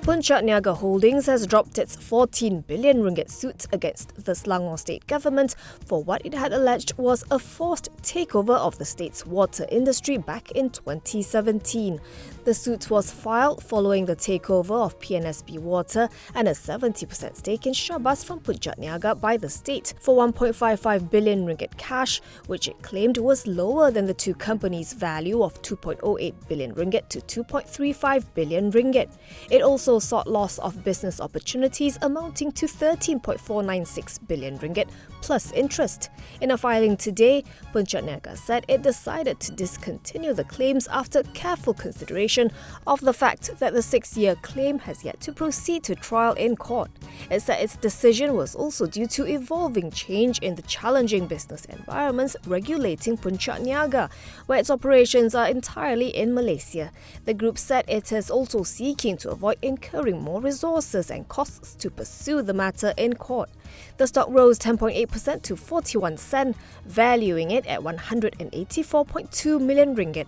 Puncak Niaga Holdings has dropped its 14 billion ringgit suit against the Selangor state government for what it had alleged was a forced takeover of the state's water industry back in 2017. The suit was filed following the takeover of PNSB Water and a 70% stake in Syabas from Puncak Niaga by the state for 1.55 billion ringgit cash, which it claimed was lower than the two companies' value of 2.08 billion ringgit to 2.35 billion ringgit. It also sought loss of business opportunities amounting to 13.496 billion ringgit plus interest. In a filing today, Puncak Niaga said it decided to discontinue the claims after careful consideration of the fact that the 6-year claim has yet to proceed to trial in court. It said its decision was also due to evolving change in the challenging business environments regulating Puncak Niaga, where its operations are entirely in Malaysia. The group said it is also seeking to avoid incurring more resources and costs to pursue the matter in court. The stock rose 10.8% to 41 sen, valuing it at 184.2 million ringgit.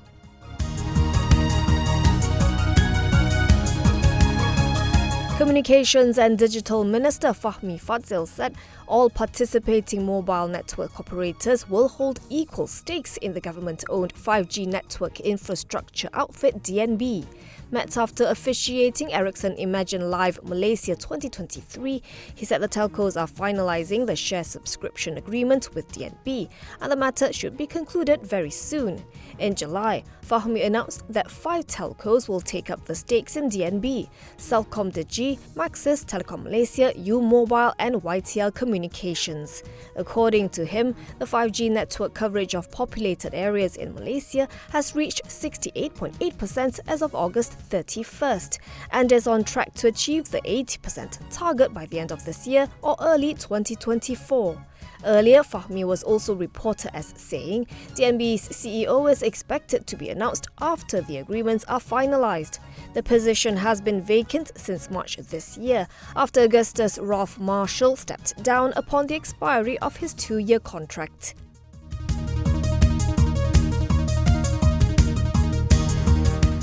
Communications and Digital Minister Fahmi Fadzil said all participating mobile network operators will hold equal stakes in the government-owned 5G network infrastructure outfit DNB. Met after officiating Ericsson Imagine Live Malaysia 2023, he said the telcos are finalising the share subscription agreement with DNB and the matter should be concluded very soon. In July, Fahmi announced that 5 telcos will take up the stakes in DNB: Celcom Digi, Maxis, Telekom Malaysia, U Mobile and YTL Communications. According to him, the 5G network coverage of populated areas in Malaysia has reached 68.8% as of August 31st and is on track to achieve the 80% target by the end of this year or early 2024. Earlier, Fahmi was also reported as saying DNB's CEO is expected to be announced after the agreements are finalised. The position has been vacant since March this year, after Augustus Rolf Marshall stepped down upon the expiry of his 2-year contract.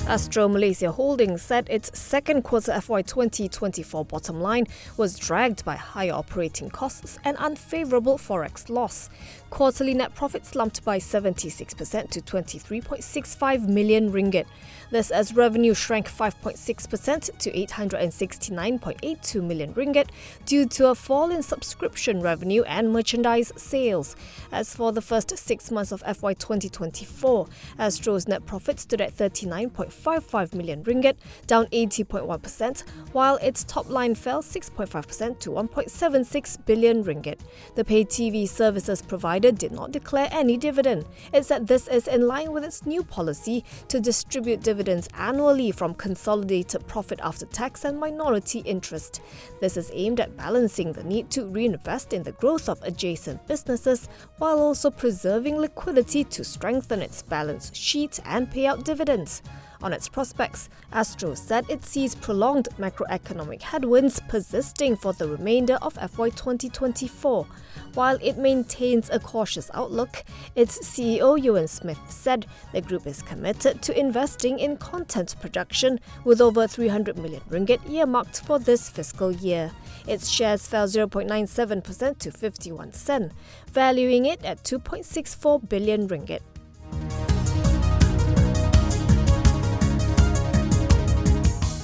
Astro Malaysia Holdings said its second quarter FY 2024 bottom line was dragged by higher operating costs and unfavourable forex loss. Quarterly net profit slumped by 76% to 23.65 million ringgit. This as revenue shrank 5.6% to 869.82 million ringgit due to a fall in subscription revenue and merchandise sales. As for the first 6 months of FY 2024, Astro's net profit stood at 39.55 million ringgit, down 80.1%, while its top line fell 6.5% to 1.76 billion ringgit. The pay TV services provider did not declare any dividend. It said this is in line with its new policy to distribute dividends annually from consolidated profit after tax and minority interest. This is aimed at balancing the need to reinvest in the growth of adjacent businesses while also preserving liquidity to strengthen its balance sheet and pay out dividends. On its prospects, Astro said it sees prolonged macroeconomic headwinds persisting for the remainder of FY 2024. While it maintains a cautious outlook, its CEO Ewan Smith said the group is committed to investing in content production with over 300 million ringgit earmarked for this fiscal year. Its shares fell 0.97% to 51 sen, valuing it at 2.64 billion ringgit.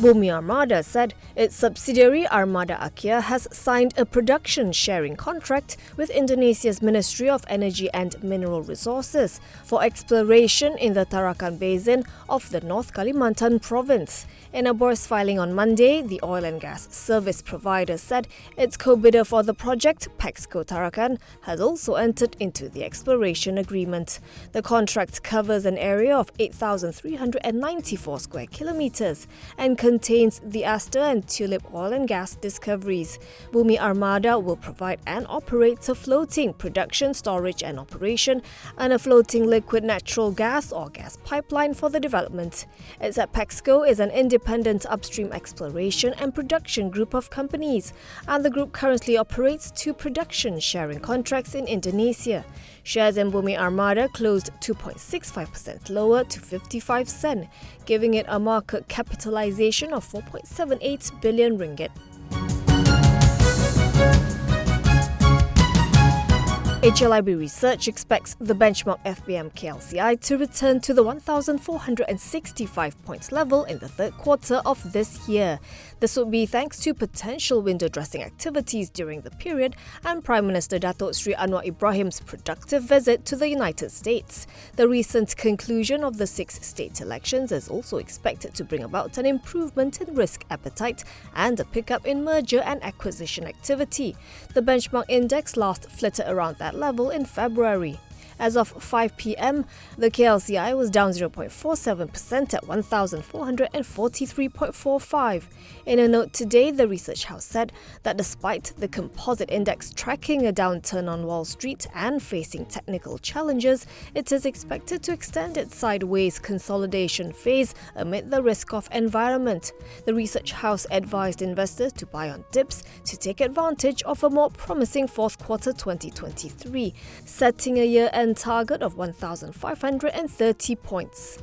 Bumi Armada said its subsidiary Armada Akia has signed a production sharing contract with Indonesia's Ministry of Energy and Mineral Resources for exploration in the Tarakan Basin of the North Kalimantan province. In a BORS filing on Monday, the oil and gas service provider said its co-bidder for the project, Pexco Tarakan, has also entered into the exploration agreement. The contract covers an area of 8,394 square kilometres and contains the Astro and HLIB oil and gas discoveries. Bumi Armada will provide and operate a floating production, storage and operation and a floating liquid natural gas or gas pipeline for the development. It said Pexco is an independent upstream exploration and production group of companies, and the group currently operates 2 production sharing contracts in Indonesia. Shares in Bumi Armada closed 2.65% lower to 55 sen, giving it a market capitalization of 4.78 billion ringgit. HLIB Research expects the benchmark FBM KLCI to return to the 1,465 points level in the third quarter of this year. This would be thanks to potential window dressing activities during the period and Prime Minister Datuk Sri Anwar Ibrahim's productive visit to the United States. The recent conclusion of the 6 state elections is also expected to bring about an improvement in risk appetite and a pickup in merger and acquisition activity. The benchmark index last flitted around that level in February. As of 5 p.m, the KLCI was down 0.47% at 1,443.45. In a note today, the research house said that despite the composite index tracking a downturn on Wall Street and facing technical challenges, it is expected to extend its sideways consolidation phase amid the risk-off environment. The research house advised investors to buy on dips to take advantage of a more promising fourth quarter 2023, setting a year-end target of 1,530 points.